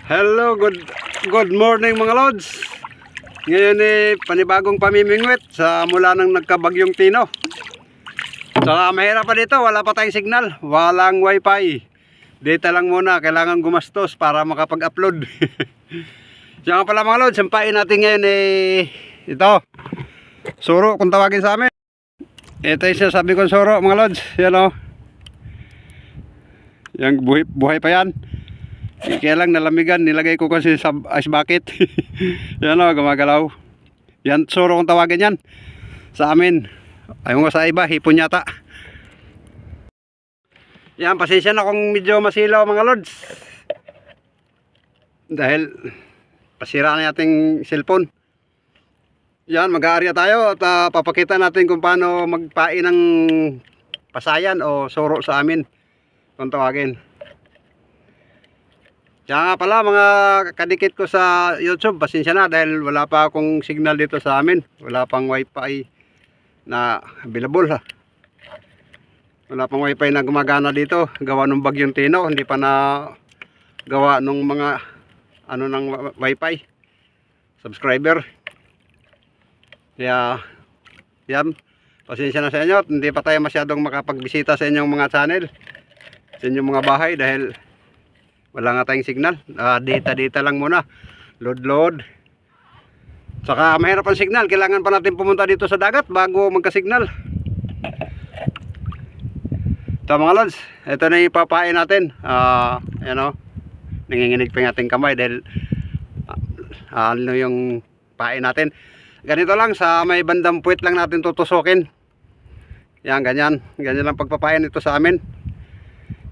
Hello, good morning mga lods. Ngayon panibagong pamimingwit sa mula nang nagkabagyong Tino. Saka mahirap pa dito, wala pa tayong signal, walang wifi. Data lang muna, kailangan gumastos para makapag-upload. Siya nga pala mga lods, sampain natin ngayon ito. Suro kung tawagin sa amin. Ito yung sabi kong suro mga lods. Yan o. Yang buhay pa yan. Kaya lang nalamigan, nilagay ko kasi sa ice bucket. Yan o, gumagalaw. Yan, suro kung tawagin yan sa amin. Ayun ko sa iba, hipon yata. Yan, pasensya na kung medyo masilaw mga lods. Dahil pasira na yating cellphone. Yan, mag-aarya tayo at papakita natin kung paano magpain ng pasayan o suro sa amin kung tawagin. Kaya nga pala mga kadikit ko sa YouTube, pasensya na dahil wala pa akong signal dito sa amin. Wala pang wifi na available ha. Wala pang wifi na gumagana dito. Gawa ng bagyong Tino, hindi pa na gawa ng mga ng wifi subscriber. Kaya yan, pasensya na sa inyo. Hindi pa tayo masyadong makapagbisita sa inyong mga channel, sa inyong mga bahay dahil wala nga tayong signal. Data lang muna. Load. Saka mahirap ang signal. Kailangan pa natin pumunta dito sa dagat bago magka-signal. Ito mga lods. Ito na ipapain natin. Yan o. Nanginginig pa yung ating kamay dahil ano yung pain natin. Ganito lang. Sa may bandang puwit lang natin tutusukin. Yan, ganyan. Ganyan lang pagpapain ito sa amin.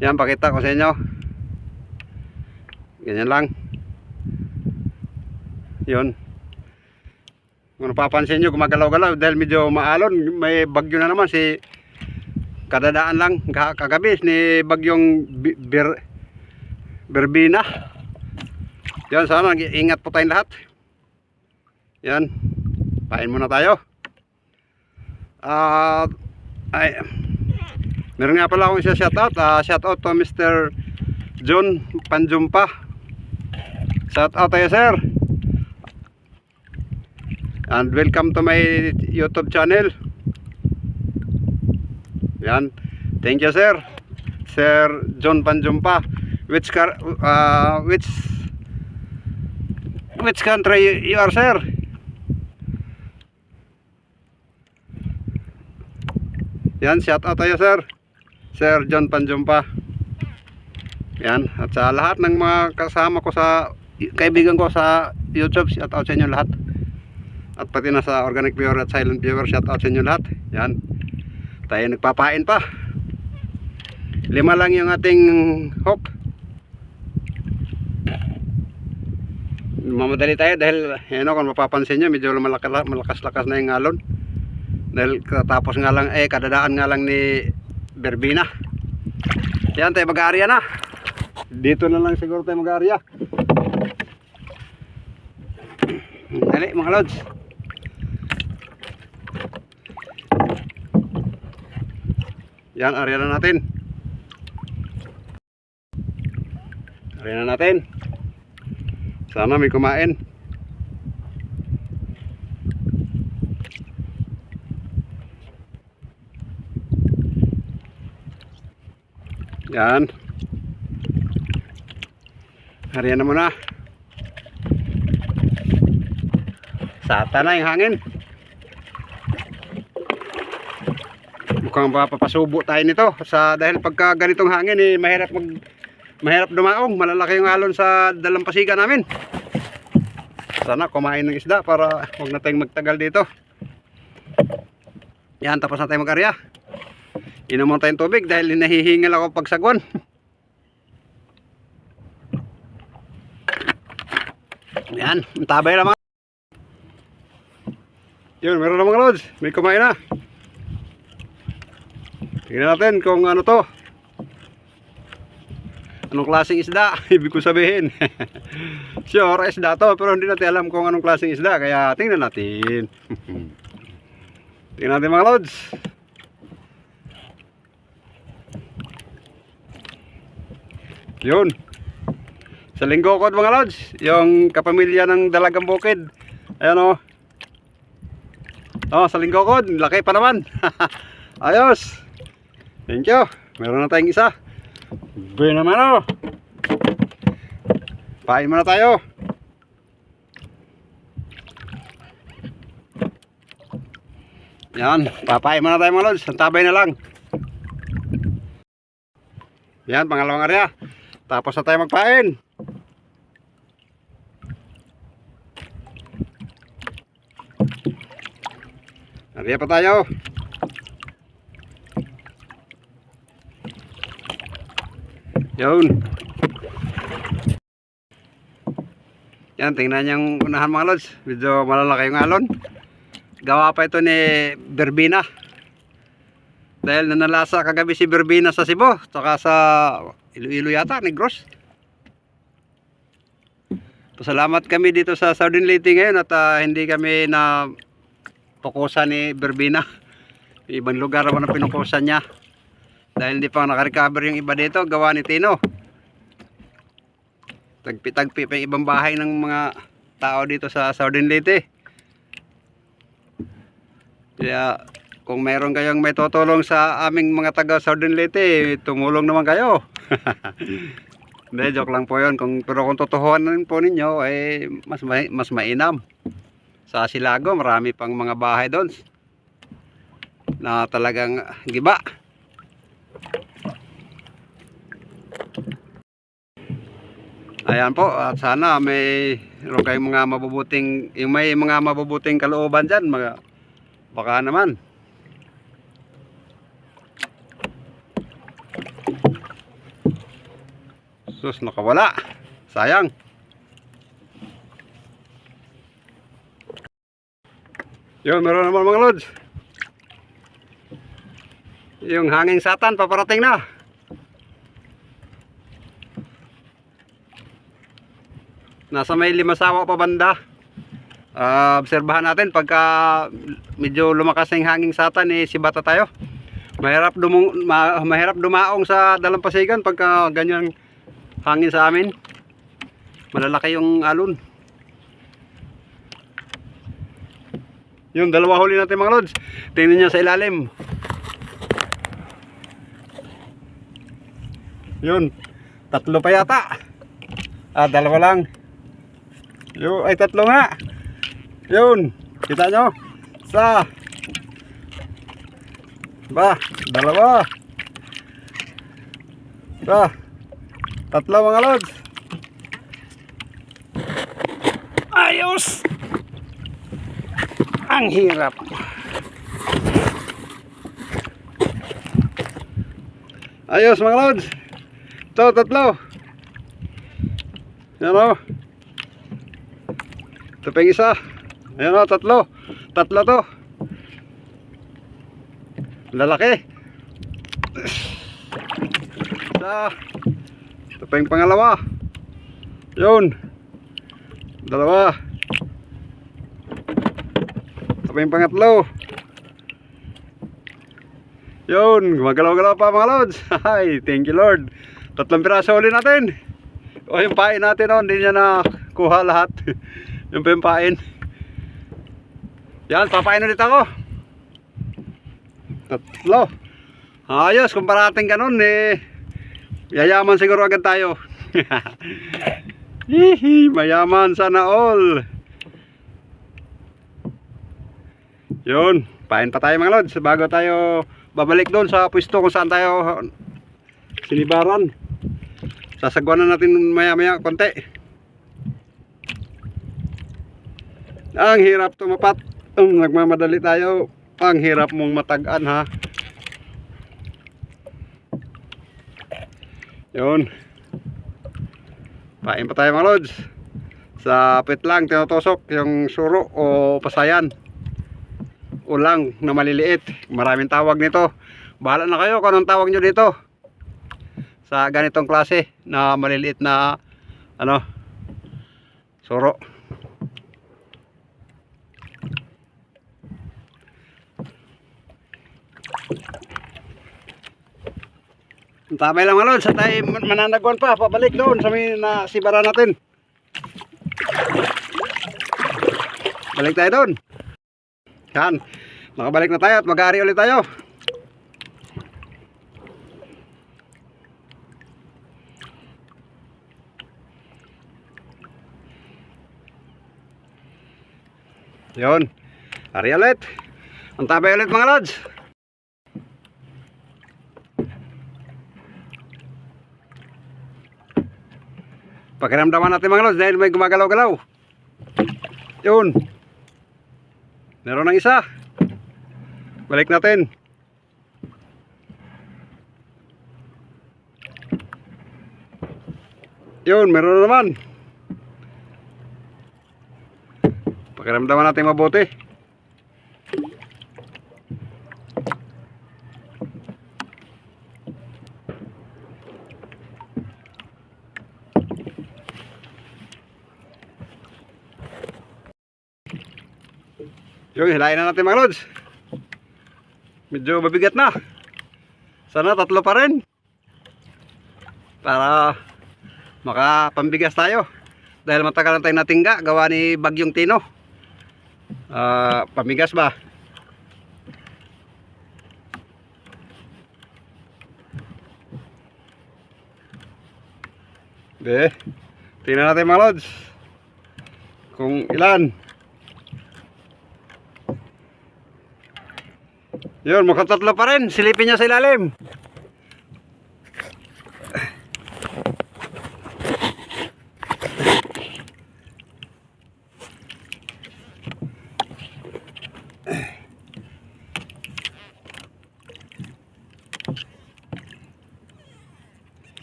Yan, pakita ko sa inyo. Ganyan lang. Yun. Kung napapansin nyo, gumagalaw-galaw dahil medyo maalon. May bagyo na naman. Kadadaan lang kagabi ni bagyong Berbina. Yan, sana ingat po tayong lahat. Yan. Pain muna tayo. Meron nga pala akong shoutout. Shoutout to Mr. John Panjumpa. Shout out tayo sir. And welcome to my YouTube channel. Yan. Thank you sir. Sir John Panjumpa. Which country you are sir? Yan, shout out tayo sir. Sir John Panjumpa. Yan, at sa lahat ng mga kasama ko sa kaibigan ko sa YouTube, shout out sa inyo lahat. At pati na sa organic viewer at silent viewer, shout out sa inyo lahat. Yan. Tayo nagpapain pa. 5 lang yung ating hook. Mamadali tayo dahil kung mapapansin nyo, medyo malakas-lakas na yung alon. Dahil katapos nga lang, kadadaan nga lang ni Berbina. Yan, tayo mag-aarya na. Dito na lang siguro tayo mag-aarya. Dali mga lods. Yan, area na natin. Area na natin. Sana may kumain. Yan. Area na muna. Sata na yung hangin. Mukhang papasubo tayo nito dahil pagka ganitong hangin mahirap dumaong. Malalaki yung alon sa dalampasigan namin. Sana kumain ng isda para huwag na tayong magtagal dito. Yan, tapos na tayo mag-arya. Inom mo tayong tubig dahil nahihingal ako pagsagwan. Yan, tabay lang mga. Yun, meron na mga lods. May kumain na. Tingnan natin kung ano to. Anong klaseng isda? Ibig ko sabihin. Sure, isda to. Pero hindi natin alam kung anong klaseng isda. Kaya tingnan natin. Tingnan natin mga lods. Yun. Sa Linggokod mga lods, yung kapamilya ng Dalagang Bukid. Ayan o. Sa Linggokod, laki pa naman. Ayos. Thank you. Meron na tayong isa. Be naman o. Pain muna tayo. Yan, papain muna tayo mga lods. Antabay na lang. Yan, pangalawang area. Tapos na tayo magpain. Area pa tayo. Yun. Yan, tingnan yung unahan mga lods. Medyo malalaki yung alon. Gawa pa ito ni Berbina. Dahil nanalasa kagabi si Berbina sa Cebu. Saka sa Iloilo yata, Negros. Pasalamat kami dito sa Southern Leyte ngayon. At hindi kami na pukusan ni Berbina. Ibang lugar naman ang pinukusan niya. Dahil hindi pa nakarecover yung iba dito. Gawa ni Tino. Tagpi-tagpi pa yung ibang bahay ng mga tao dito sa Southern Leyte. Kaya kung mayroon kayong may tutulong sa aming mga taga Southern Leyte, tumulong naman kayo. Hindi, joke lang po yun. Pero kung totohanan po ninyo, mas mainam. Sa Silago, marami pang mga bahay doon na talagang giba. Ayan po, at sana mayroon kayong mga mabubuting, yung may mga mabubuting kalooban dyan, baka naman. Sus, nakawala. Sayang. Yun, meron naman mga lods. Yung hanging satan, paparating na. Nasa may Limasawa pa banda. Obserbahan natin pagka medyo lumakas ng hanging satan, sibata tayo. Mahirap dumaong sa dalampasigan pagka ganyan hangin sa amin. Malalaki yung alon. Yung dalawa huli natin mga lods. Tingnan nyo sa ilalim. Yun, tatlo pa yata. Dalawa lang. Ay, tatlo nga. Yun, kita nyo. Dalawa. Tatlo mga lods. Ayos. Ang hirap. Ayos mga lods. Ito, tatlo. Yan o. Ito pa yung isa. Ayan o, tatlo. Tatlo to. Lalaki. Ito pa yung pangalawa. Yun. Dalawa. Ito pa yung pangatlo. Yun. Gumagalaw-galaw pa mga lods. Hi, thank you Lord. Tatlong piraso ulit natin. O yung pain natin o, hindi niya nakuha lahat. Yung pa yung pain. Yan, papain ulit ako. Tatlo. Ayos, kung parating ganun yayaman siguro agad tayo. Hihi, mayaman sana all. Yun, pain pa tayo mga lods bago tayo babalik doon sa pwesto kung saan tayo sinibaran. Sasagwanan natin maya-maya konti. Ang hirap tumapat. Nagmamadali tayo. Ang hirap mong matagaan ha. Yun. Pain pa tayo mga lods. Sa pit lang tinutusok yung suro o pasayan. Ulang na maliliit. Maraming tawag nito. Bahala na kayo kung anong tawag nyo dito. Sa ganitong klase na maliliit na suro. Tabay lang mga lods, sa tayo mananagwan pa, pabalik doon sa may nasibara natin. Balik tayo doon. Yan, makabalik na tayo at mag-aari ulit tayo. Yun, ari ulit. Ang tabay ulit mga lods. Pakiramdaman natin mga lods dahil may gumagalaw-galaw. Yun. Meron ng isa. Balik natin. Yun, meron na naman. Pakiramdaman natin mabuti. Yung hilahin na natin mga lods. Medyo mabigat na. Sana tatlo pa rin. Para makapambigas tayo. Dahil matagal na tayong natingga. Gawa ni Bagyong Tino. Pamigas ba? Tingnan natin mga lods. Kung ilan. Yun, mukhang tatlo pa rin. Silipin niya sa ilalim.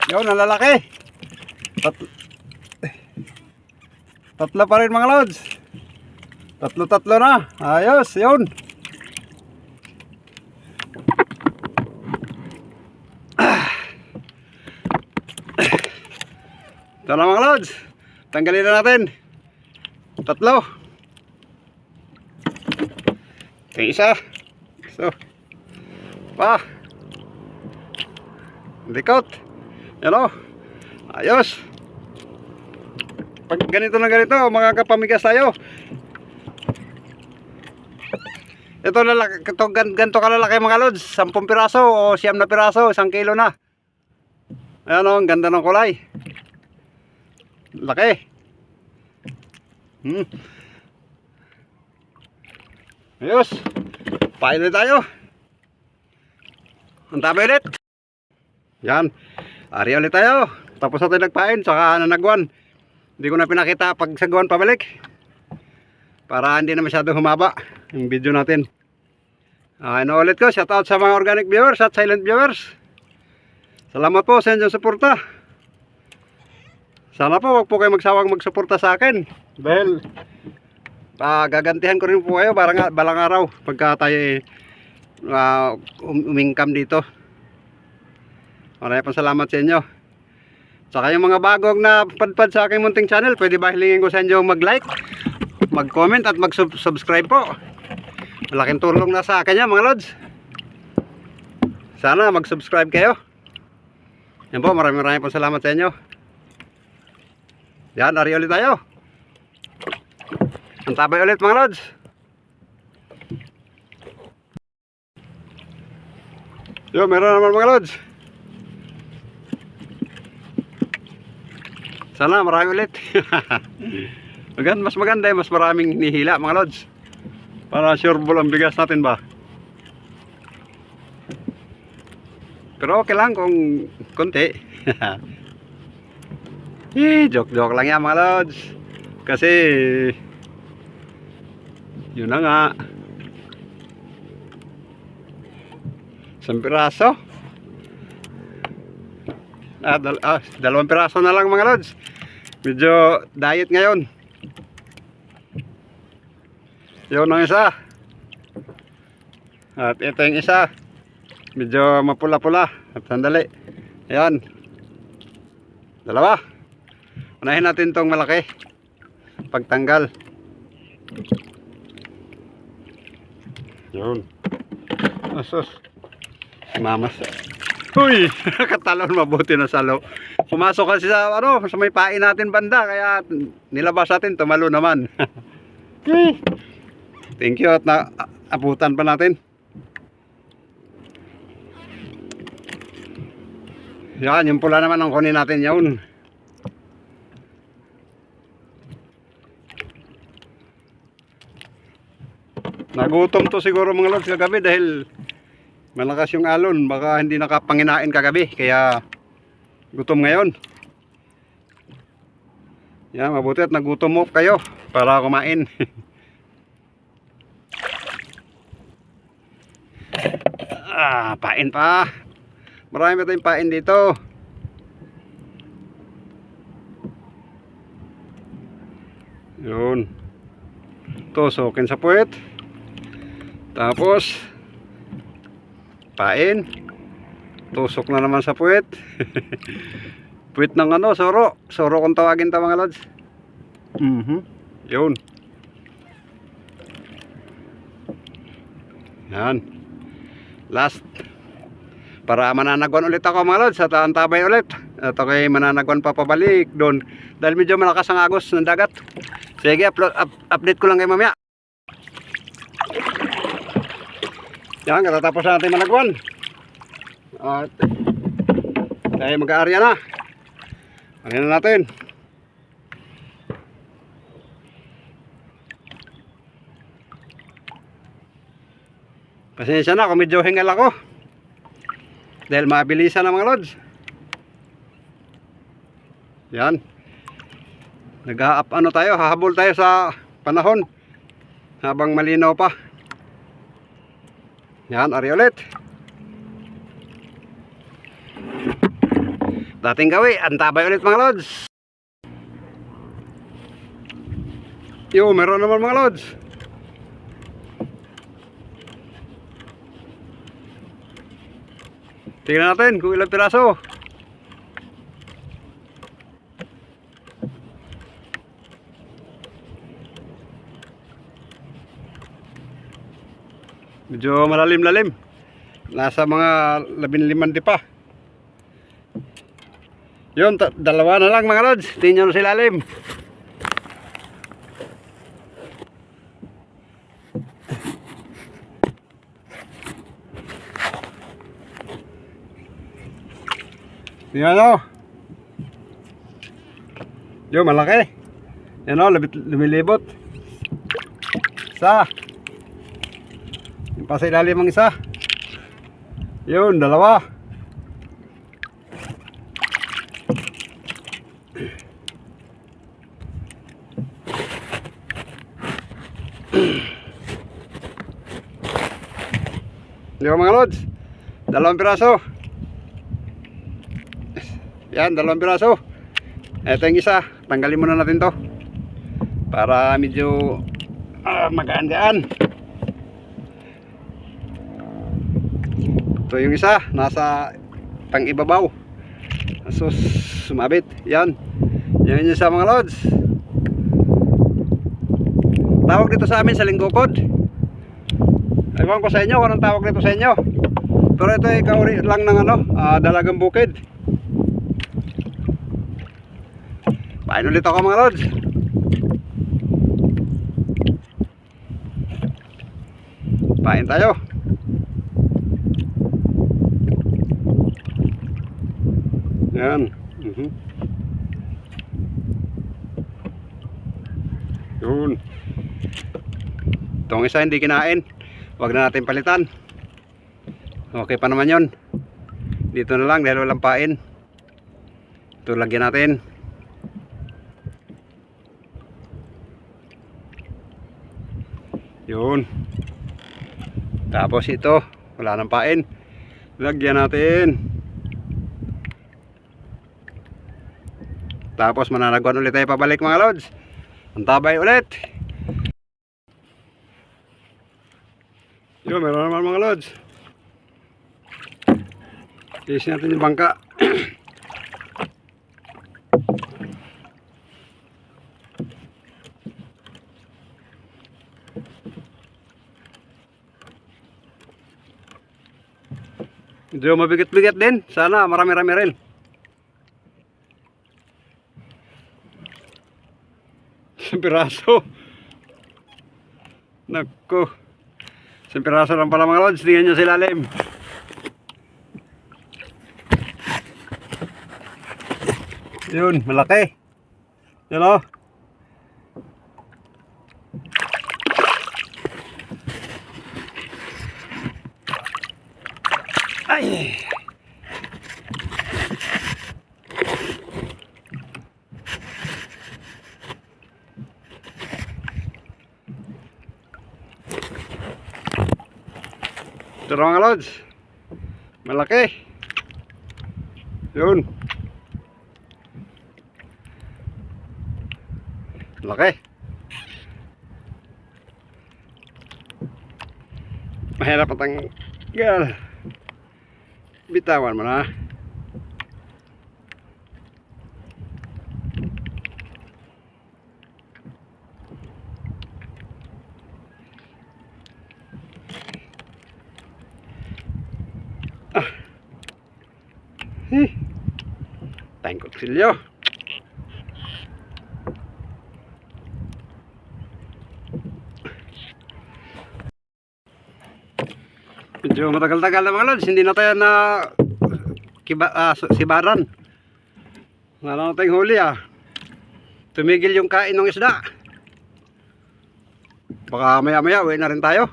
Yun, ang lalaki. Tatlo pa rin mga lods. Tatlo na. Ayos, yun. Ito na mga lods. Tanggalin na natin. Tatlo. Ito yung isa. So. Pa. Likot. Yan o. Ayos. Pag ganito na ganito, makakapamigas tayo. Ito lalaki, ganito kalalaki mga lods. 10 piraso o 9 na piraso. 1 kilo na. Ayan o, ang ganda ng kulay. Laki. Ayos. Pain ulit tayo. Ang tabi ulit. Yan. Ari ulit tayo. Tapos natin nagpain. Saka nanagwan. Hindi ko na pinakita pag sagwan pabalik. Para hindi na masyado humaba yung video natin. Ano ulit ko. Shout out sa mga organic viewers at silent viewers. Salamat po sa inyong suporta. Sana po wag po kayo magsawang magsuporta sa akin. Dahil gagantihan ko rin po kayo balang araw pagka tayo umingkam dito. Maraming pong salamat sa inyo. Saka yung mga bagong na padpad sa aking munting channel, pwede ba hilingin ko sa inyo mag-like, mag-comment at mag-subscribe po. Malaking tulong na sa akin yan mga lods. Sana mag-subscribe kayo. Yan po, maraming pong salamat sa inyo. Yan, ari ulit tayo. Ang tabay ulit mga lods. Yo, meron naman mga lods. Sana marami ulit. Mas maganda mas maraming nihila mga lods. Para sure ball ang bigas natin ba. Pero okay lang kung konti. Joke lang yan mga lods. Kasi yun na nga. 1 piraso. 2 piraso na lang mga lods. Medyo diet ngayon. Yun ang isa. At ito yung isa. Medyo mapula-pula. At sandali. Ayan. 2. Unahin natin tong malaki. Pagtanggal. Yun. Asos. Mamas. Uy, katalon, mabuti na salo. Pumasok kasi sa, sa may pain natin banda, kaya nilabas natin, tumalo naman. Thank you at abutan pa natin. Yan, yung pula naman ang kunin natin yun. Nagutom to siguro mga lods kagabi dahil malakas yung alon. Baka hindi nakapanginain kagabi, kaya gutom ngayon. Yan, mabuti at nagutom mo kayo para kumain. Pain pa. Marami pa tayong pain dito. Yun. Tusokin sa puwet. Tapos pain. Tusok na naman sa puwet. Puwet ng soro. Soro kung tawagin ta mga lods. Yun. Yan. Last. Para mananagwan ulit ako mga lods at antabay ulit. At okay, mananagwan pa pabalik doon. Dahil medyo malakas ang agos ng dagat. Sige, update ko lang kayo mamaya. Yan, katatapos na natin managwan. At tayo mag-aarya na. Ano na natin? Pasensya na kung medyo hingal ako. Dahil mabilisan na mga lods. Yan. Tayo, hahabol tayo sa panahon. Habang malinaw pa. Yan, ari ulit. Dating gawi, antabay ulit mga lods. Yo, meron naman mga lods. Tingnan natin kung ilang piraso. Medyo malalim-lalim. Nasa mga 15 di pa. Yun, dalawa na lang mga lods. Tingnan nyo sa ilalim. Yan o. Yo, malaki. Yan o, lumilibot. Isa. Yung pa sa ilalim ang isa. Yun, dalawa. Yo mga lods. Dalawang piraso. Yan, dalawang piraso. Ito yung isa. Tanggalin muna natin to para medyo magaan-gaan. Ito yung isa. Nasa pang ibabaw. So, sumabit. Yan. Yan yung isa mga lods. Tawag dito sa amin sa linggokod. Ewan ko sa inyo kung anong tawag dito sa inyo. Pero ito ay kauri lang ng dalagang bukid. Pain ulit ako mga lods. Pain tayo. Yan. Yun. Itong isa hindi kinain. Huwag na natin palitan. Okay pa naman yun. Dito na lang dahil walang pain. Ito lagyan natin. Yun. Tapos ito, wala nang pain. Lagyan natin. Tapos mananagwan ulit tayo pabalik mga lods. Antabay ulit. Yun, meron naman mga lods. Tiis natin yung bangka. Medyo mabigat-bigat din. Sana marami-rami rin. Isang piraso. Naku. Isang piraso lang pala mga lods. Tingnan nyo sa ilalim. Yun, malaki. Yan o. Ay. Ito na mga lods. Malaki. Yun. Malaki. Mahirap ang tanggal. Bitawan mo na. Tayong kutsilyo. Medyo matagal-tagal na mga lods. Hindi na tayo na sibaran. Wala na tayong huli Tumigil yung kain ng isda. Baka maya-maya uwi na rin tayo.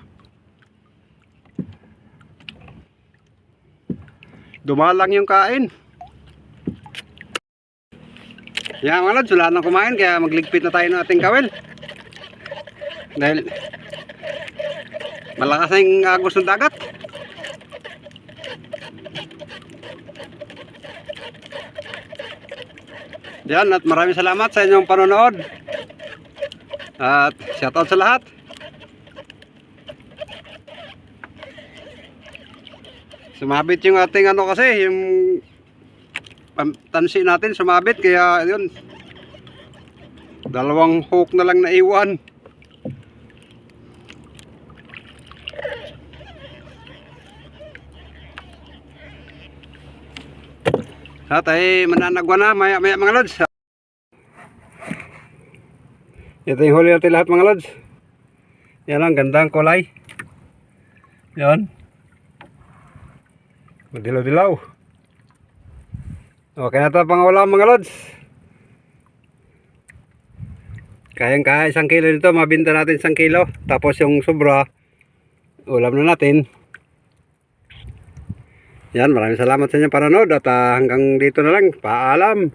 Dumalang yung kain. Yan mga lods, wala nang kumain kaya magligpit na tayo ng ating kawil. Dahil malakas na yung agos ng dagat. Yan, at maraming salamat sa inyong panonood. At shoutout sa lahat. Sumabit yung ating kasi, yung tansi natin sumabit, kaya yun, dalawang hook na lang naiwan. At ay mananagwa na maya mga lods. Ito yung huli natin lahat mga lods. Yan ang gandang kulay. Yan. Dilaw-dilaw. Okay na ito pang ulam mga lods. Kayang-kaya 1 kilo nito, mabinta natin 1 kilo. Tapos yung sobra, ulam na natin. Yan, maraming salamat sa inyong panonood at hanggang dito na lang. Paalam.